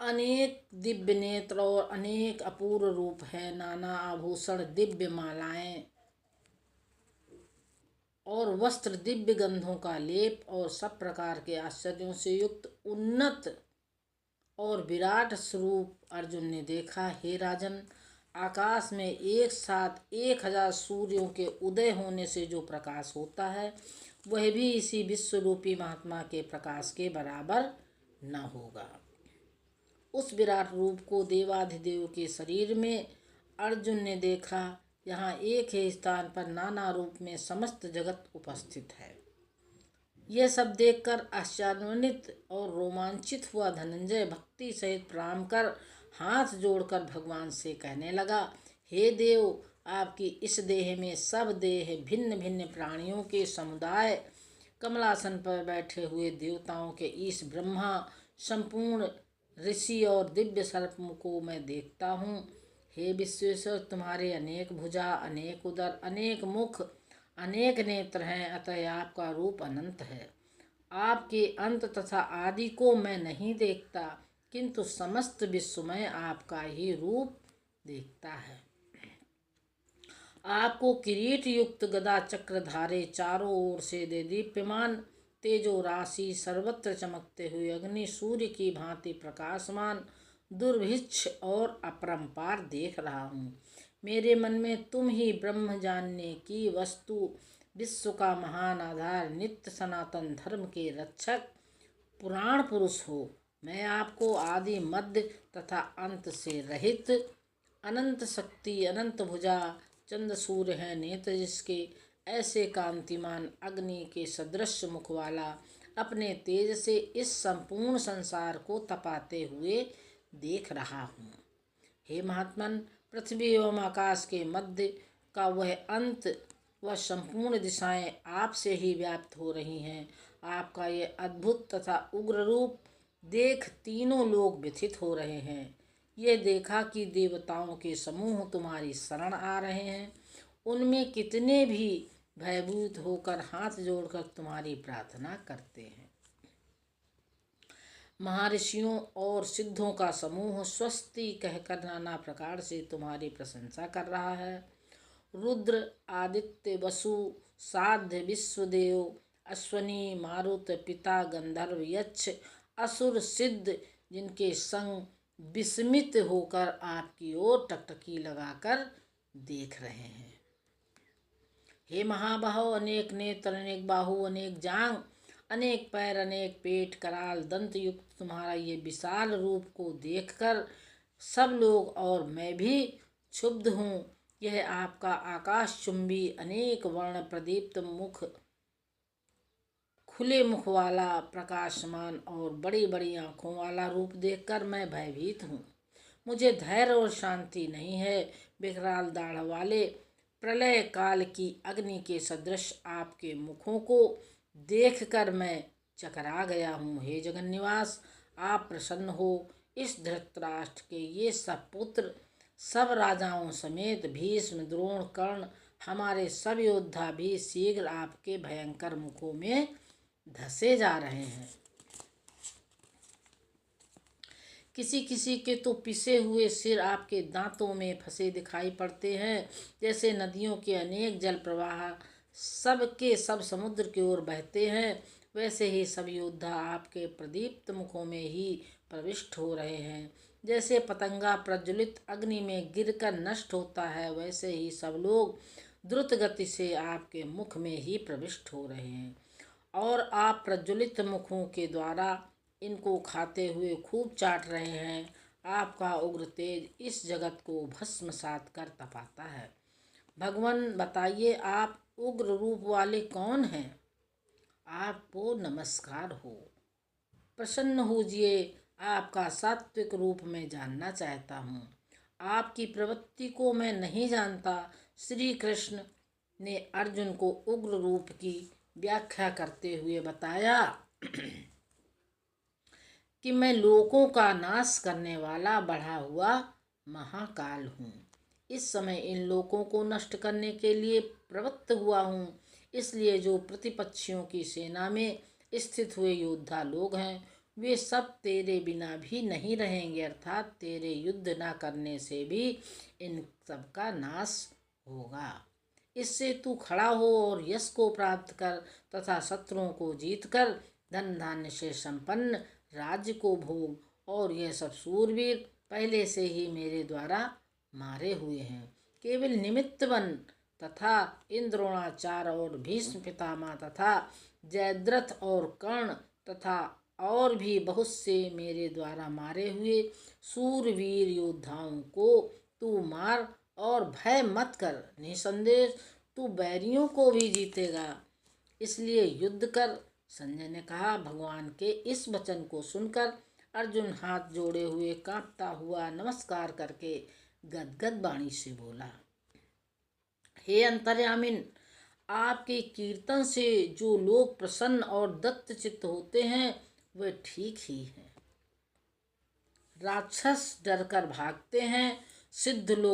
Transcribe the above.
अनेक दिव्य नेत्र और अनेक अपूर्व रूप है, नाना आभूषण दिव्य मालाएं और वस्त्र दिव्य गंधों का लेप और सब प्रकार के आश्चर्यों से युक्त उन्नत और विराट स्वरूप अर्जुन ने देखा। हे राजन, आकाश में एक साथ 1000 सूर्यों के उदय होने से जो प्रकाश होता है, वह भी इसी विश्वरूपी महात्मा के प्रकाश के बराबर न होगा। उस विराट रूप को देवाधिदेव के शरीर में अर्जुन ने देखा। यहाँ एक ही स्थान पर नाना रूप में समस्त जगत उपस्थित है। यह सब देखकर आश्चर्यान्वित और रोमांचित हुआ धनंजय भक्ति सहित प्रणाम कर हाथ जोड़कर भगवान से कहने लगा, हे देव, आपकी इस देह में सब देह भिन्न भिन्न प्राणियों के समुदाय, कमलासन पर बैठे हुए देवताओं के ईश ब्रह्मा, संपूर्ण ऋषि और दिव्य सर्प को मैं देखता हूँ। हे विश्वेश्वर, तुम्हारे अनेक भुजा, अनेक उदर, अनेक मुख, अनेक नेत्र हैं, अतः आपका रूप अनंत है। आपके अंत तथा आदि को मैं नहीं देखता, किंतु समस्त विश्वमय आपका ही रूप देखता है। आपको किरीट युक्त गदा चक्रधारे, चारों ओर से दीप्यमान तेजो राशि, सर्वत्र चमकते हुए अग्नि सूर्य की भांति प्रकाशमान, दुर्भिक्ष और अपरंपार देख रहा हूँ। मेरे मन में तुम ही ब्रह्म जानने की वस्तु, विश्व का महान आधार, नित्य सनातन धर्म के रक्षक, पुराण पुरुष हो। मैं आपको आदि मध्य तथा अंत से रहित, अनंत शक्ति, अनंत भुजा, चंद्र सूर्य है नेत्र जिसके, ऐसे कांतिमान अग्नि के सदृश मुख वाला, अपने तेज से इस संपूर्ण संसार को तपाते हुए देख रहा हूँ। हे महात्मन, पृथ्वी एवं आकाश के मध्य का वह अंत, वह संपूर्ण दिशाएं आपसे ही व्याप्त हो रही हैं। आपका ये अद्भुत तथा उग्र रूप देख तीनों लोग व्यथित हो रहे हैं। ये देखा कि देवताओं के समूह तुम्हारी शरण आ रहे हैं। उनमें कितने भी भयभीत होकर हाथ जोड़कर तुम्हारी प्रार्थना करते हैं। महर्षियों और सिद्धों का समूह स्वस्ति कहकर नाना प्रकार से तुम्हारी प्रशंसा कर रहा है। रुद्र, आदित्य, वसु, साध्य, विश्वदेव, अश्वनी, मारुत, पिता, गंधर्व, यक्ष, असुर, सिद्ध, जिनके संग विस्मित होकर आपकी ओर टकटकी लगाकर देख रहे हैं। हे महाबाहो, अनेक नेत्र, अनेक बाहु, अनेक जांघ, अनेक पैर, अनेक पेट, कराल, दंत युक्त तुम्हारा ये विशाल रूप को देखकर सब लोग और मैं भी क्षुब्ध हूँ। यह आपका आकाश चुंबी, अनेक वर्ण प्रदीप्त मुख, खुले मुख वाला, प्रकाशमान और बड़ी बड़ी आँखों वाला रूप देखकर मैं भयभीत हूँ। मुझे धैर्य और शांति नहीं है। विकराल दाढ़ वाले, प्रलय काल की अग्नि के सदृश आपके मुखों को देखकर मैं चकरा गया हूँ। हे जगन्निवास, आप प्रसन्न हो। इस धृतराष्ट्र के ये सब पुत्र, सब राजाओं समेत भीष्म, द्रोण, कर्ण, हमारे सब योद्धा भी शीघ्र आपके भयंकर मुखों में धसे जा रहे हैं। किसी किसी के तो पिसे हुए सिर आपके दांतों में फंसे दिखाई पड़ते हैं। जैसे नदियों के अनेक जल प्रवाह सब के सब समुद्र की ओर बहते हैं, वैसे ही सब योद्धा आपके प्रदीप्त मुखों में ही प्रविष्ट हो रहे हैं। जैसे पतंगा प्रज्वलित अग्नि में गिरकर नष्ट होता है, वैसे ही सब लोग द्रुत गति से आपके मुख में ही प्रविष्ट हो रहे हैं। और आप प्रज्वलित मुखों के द्वारा इनको खाते हुए खूब चाट रहे हैं। आपका उग्र तेज इस जगत को भस्मसात कर तपाता है। भगवान, बताइए आप उग्र रूप वाले कौन हैं? आपको नमस्कार हो। प्रसन्न होजिए। आपका सात्विक रूप मैं जानना चाहता हूँ। आपकी प्रवृत्ति को मैं नहीं जानता। श्री कृष्ण ने अर्जुन को उग्र रूप की व्याख्या करते हुए बताया कि मैं लोकों का नाश करने वाला बढ़ा हुआ महाकाल हूँ। इस समय इन लोकों को नष्ट करने के लिए प्रवृत्त हुआ हूँ। इसलिए जो प्रतिपक्षियों की सेना में स्थित हुए योद्धा लोग हैं, वे सब तेरे बिना भी नहीं रहेंगे, अर्थात तेरे युद्ध न करने से भी इन सब का नाश होगा। इससे तू खड़ा हो और यश को प्राप्त कर तथा शत्रुओं को जीतकर धन धान्य से संपन्न राज्य को भोग। और यह सब शूरवीर पहले से ही मेरे द्वारा मारे हुए हैं। केवल निमित्त बन तथा इंद्रोणाचार्य और भीष्म पितामह तथा जयद्रथ और कर्ण तथा और भी बहुत से मेरे द्वारा मारे हुए शूरवीर योद्धाओं को तू मार और भय मत कर। निसंदेह तू बैरियों को भी जीतेगा, इसलिए युद्ध कर। संजय ने कहा। भगवान के इस वचन को सुनकर अर्जुन हाथ जोड़े हुए कांपता हुआ नमस्कार करके गदगद वाणी से बोला, हे अंतर्यामिन, आपके कीर्तन से जो लोग प्रसन्न और दत्त चित्त होते हैं वे ठीक ही हैं। राक्षस डरकर भागते हैं, सिद्ध लोग